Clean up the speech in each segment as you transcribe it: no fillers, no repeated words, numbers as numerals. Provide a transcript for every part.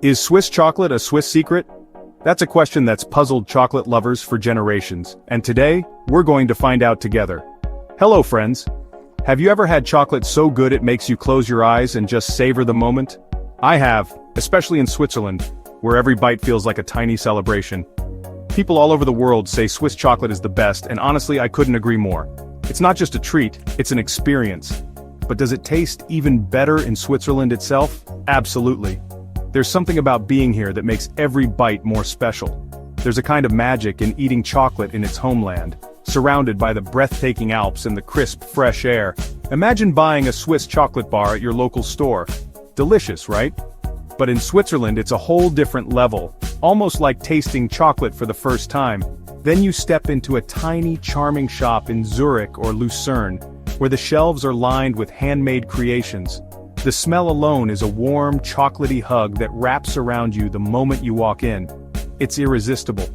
Is Swiss chocolate a Swiss secret? That's a question that's puzzled chocolate lovers for generations, and today, we're going to find out together. Hello friends! Have you ever had chocolate so good it makes you close your eyes and just savor the moment? I have, especially in Switzerland, where every bite feels like a tiny celebration. People all over the world say Swiss chocolate is the best, and honestly I couldn't agree more. It's not just a treat, it's an experience. But does it taste even better in Switzerland itself? Absolutely. There's something about being here that makes every bite more special. There's a kind of magic in eating chocolate in its homeland, surrounded by the breathtaking Alps and the crisp, fresh air. Imagine buying a Swiss chocolate bar at your local store. Delicious, right? But in Switzerland it's a whole different level, almost like tasting chocolate for the first time. Then you step into a tiny, charming shop in Zurich or Lucerne, where the shelves are lined with handmade creations. The smell alone is a warm, chocolatey hug that wraps around you the moment you walk in. It's irresistible.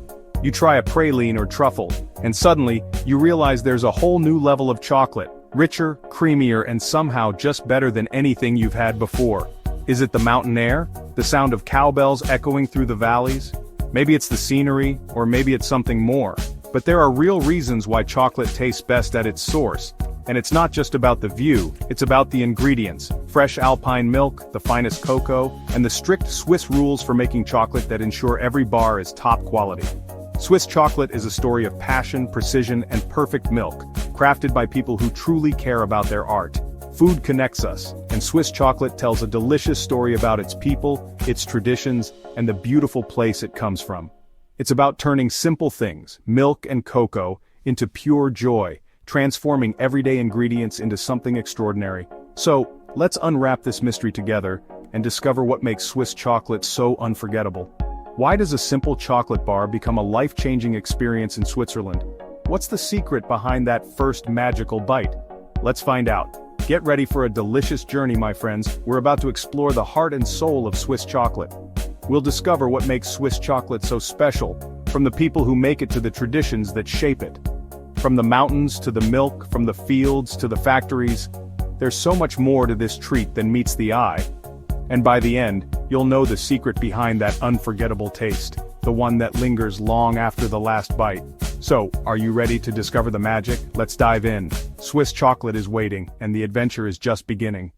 You try a praline or truffle, and suddenly, you realize there's a whole new level of chocolate, richer, creamier, and somehow just better than anything you've had before. Is it the mountain air? The sound of cowbells echoing through the valleys? Maybe it's the scenery, or maybe it's something more. But there are real reasons why chocolate tastes best at its source. And it's not just about the view, it's about the ingredients: fresh alpine milk, the finest cocoa, and the strict Swiss rules for making chocolate that ensure every bar is top quality. Swiss chocolate is a story of passion, precision, and perfect milk, crafted by people who truly care about their art. Food connects us, and Swiss chocolate tells a delicious story about its people, its traditions, and the beautiful place it comes from. It's about turning simple things, milk and cocoa, into pure joy, transforming everyday ingredients into something extraordinary. So, let's unwrap this mystery together and discover what makes Swiss chocolate so unforgettable. Why does a simple chocolate bar become a life-changing experience in Switzerland? What's the secret behind that first magical bite? Let's find out. Get ready for a delicious journey, my friends. We're about to explore the heart and soul of Swiss chocolate. We'll discover what makes Swiss chocolate so special, from the people who make it to the traditions that shape it. From the mountains to the milk, from the fields to the factories, there's so much more to this treat than meets the eye. And by the end, you'll know the secret behind that unforgettable taste, the one that lingers long after the last bite. So, are you ready to discover the magic? Let's dive in. Swiss chocolate is waiting, and the adventure is just beginning.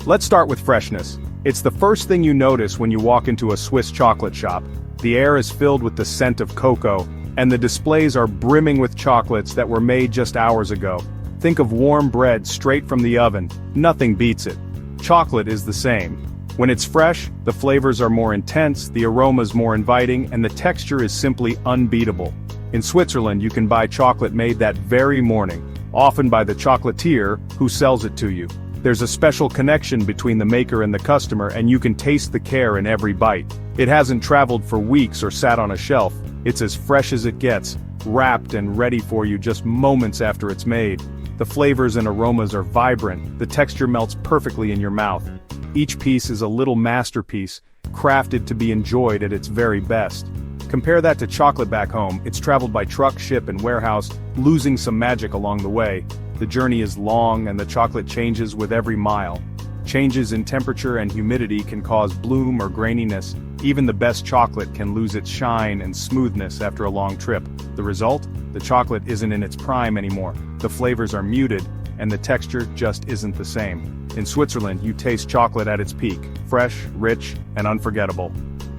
Let's start with freshness. It's the first thing you notice when you walk into a Swiss chocolate shop. The air is filled with the scent of cocoa, and the displays are brimming with chocolates that were made just hours ago. Think of warm bread straight from the oven. Nothing beats it. Chocolate is the same. When it's fresh, the flavors are more intense, the aromas more inviting, and the texture is simply unbeatable. In Switzerland, you can buy chocolate made that very morning, often by the chocolatier who sells it to you. There's a special connection between the maker and the customer, and you can taste the care in every bite. It hasn't traveled for weeks or sat on a shelf. It's as fresh as it gets, wrapped and ready for you just moments after it's made. The flavors and aromas are vibrant, the texture melts perfectly in your mouth. Each piece is a little masterpiece, crafted to be enjoyed at its very best. Compare that to chocolate back home. It's traveled by truck, ship, and warehouse, losing some magic along the way. The journey is long and the chocolate changes with every mile. Changes in temperature and humidity can cause bloom or graininess. Even the best chocolate can lose its shine and smoothness after a long trip. The result? The chocolate isn't in its prime anymore. The flavors are muted, and the texture just isn't the same. In Switzerland, you taste chocolate at its peak, fresh, rich, and unforgettable.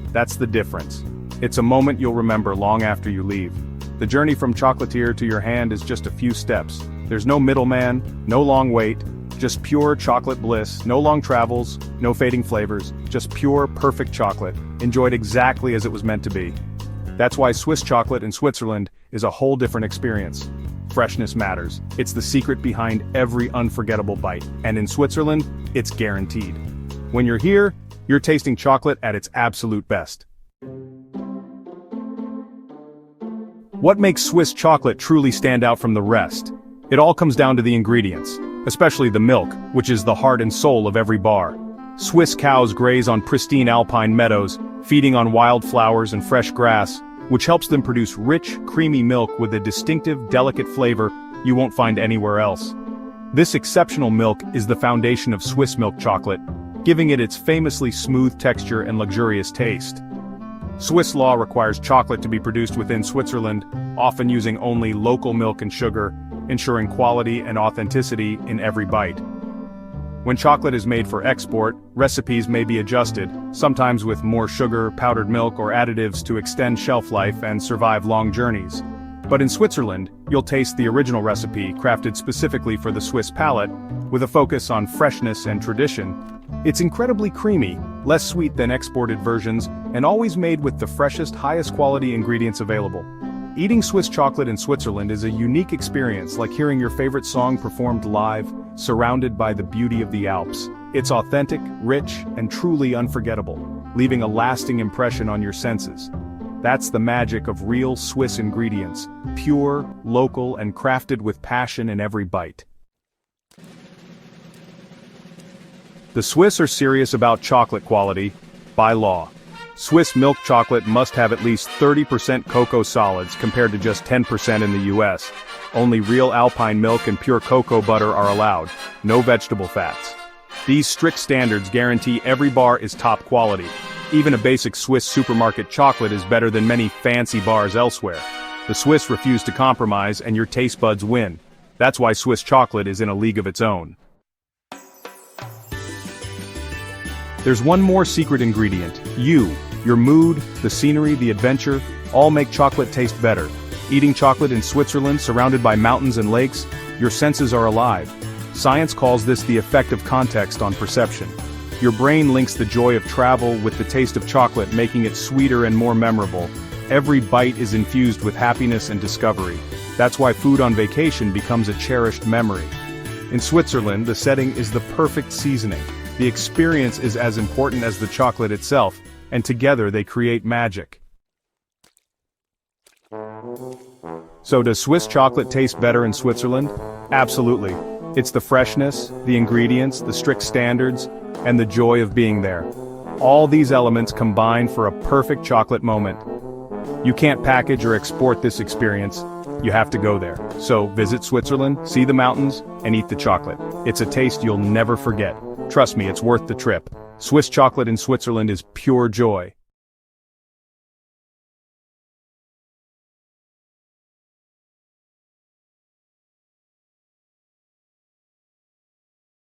That's the difference. It's a moment you'll remember long after you leave. The journey from chocolatier to your hand is just a few steps. There's no middleman, no long wait, just pure chocolate bliss, no long travels, no fading flavors, just pure, perfect chocolate, enjoyed exactly as it was meant to be. That's why Swiss chocolate in Switzerland is a whole different experience. Freshness matters. It's the secret behind every unforgettable bite, and in Switzerland, it's guaranteed. When you're here, you're tasting chocolate at its absolute best. What makes Swiss chocolate truly stand out from the rest? It all comes down to the ingredients, especially the milk, which is the heart and soul of every bar. Swiss cows graze on pristine alpine meadows, feeding on wildflowers and fresh grass, which helps them produce rich, creamy milk with a distinctive, delicate flavor you won't find anywhere else. This exceptional milk is the foundation of Swiss milk chocolate, giving it its famously smooth texture and luxurious taste. Swiss law requires chocolate to be produced within Switzerland, often using only local milk and sugar, ensuring quality and authenticity in every bite. When chocolate is made for export, recipes may be adjusted, sometimes with more sugar, powdered milk, or additives to extend shelf life and survive long journeys. But in Switzerland, you'll taste the original recipe, crafted specifically for the Swiss palate, with a focus on freshness and tradition. It's incredibly creamy, less sweet than exported versions, and always made with the freshest, highest quality ingredients available. Eating Swiss chocolate in Switzerland is a unique experience, like hearing your favorite song performed live, surrounded by the beauty of the Alps. It's authentic, rich, and truly unforgettable, leaving a lasting impression on your senses. That's the magic of real Swiss ingredients, pure, local, and crafted with passion in every bite. The Swiss are serious about chocolate quality, by law. Swiss milk chocolate must have at least 30% cocoa solids compared to just 10% in the US. Only real alpine milk and pure cocoa butter are allowed, no vegetable fats. These strict standards guarantee every bar is top quality. Even a basic Swiss supermarket chocolate is better than many fancy bars elsewhere. The Swiss refuse to compromise and your taste buds win. That's why Swiss chocolate is in a league of its own. There's one more secret ingredient. You. Your mood, the scenery, the adventure, all make chocolate taste better. Eating chocolate in Switzerland, surrounded by mountains and lakes, your senses are alive. Science calls this the effect of context on perception. Your brain links the joy of travel with the taste of chocolate, making it sweeter and more memorable. Every bite is infused with happiness and discovery. That's why food on vacation becomes a cherished memory. In Switzerland, the setting is the perfect seasoning. The experience is as important as the chocolate itself, and together they create magic. So does Swiss chocolate taste better in Switzerland? Absolutely. It's the freshness, the ingredients, the strict standards, and the joy of being there. All these elements combine for a perfect chocolate moment. You can't package or export this experience. You have to go there. So visit Switzerland, see the mountains, and eat the chocolate. It's a taste you'll never forget. Trust me, it's worth the trip. Swiss chocolate in Switzerland is pure joy.